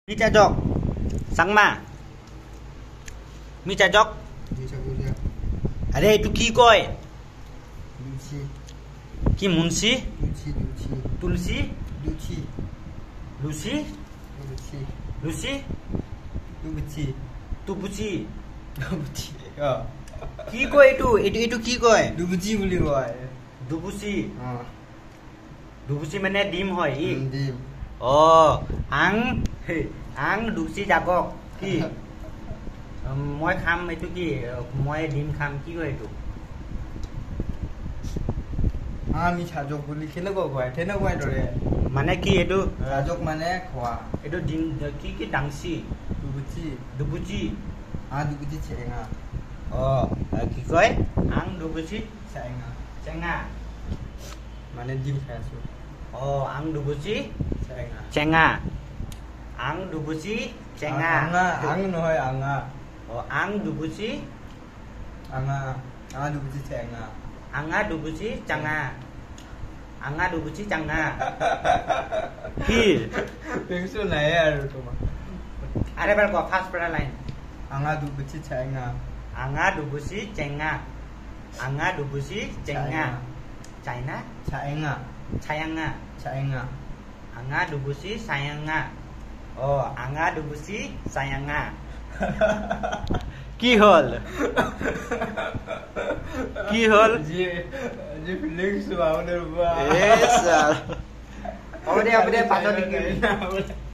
Micha Jok Sang Ma Micha Jok আরে একটু কি কয় কি মুন্সি তুলসী লুসি লুসি তুপুচি কি কয় এইটো কি কয় ডুবুচি বুলি কয় দুবুচি দুবুচি মানে ডিম হয় ই ডিম আং দুবুচি জাগক কি মই খাম এইটো কি মই ডিম খাম কি কয় এইটো আমি সাজক বুলি কেনেকুৱা কয় তেনেকুৱাই দৰে মানে কি এইটো সাজক মানে খোৱা এইটো ডিম কি ডাংচি ডুবুচি দুবুচি ডুবুচি চেঙা কি কয় আং দুবুচি চেঙা চেঙা মানে ডিম খাই আছো আং দুবুচি চেঙা চেঙা আং দুবুচি চেঙা আং নহয় আঙা আং দুবুচি আঙা ডুবুচি চেঙা আঙা দুবুচি চাঙা আঙা দুবুচি চাঙা কি পেংছো নাই আৰু তোমাৰ আৰে বাৰ ক ফাৰ্ষ্ট পৰা লাইন আঙা ডুবুচি চেঙা আঙা ডুবুচি চেঙা আঙা ডুবুচি চেঙা চাইনা চেঙা ছায়াঙা চেঙা আঙা ডুবুচি ছায়াঙা আঙা ডুবুচি ছায়াঙা কি হল কি হল যে ফিলিংস আউনে ৰবা হ'ব দে পাছত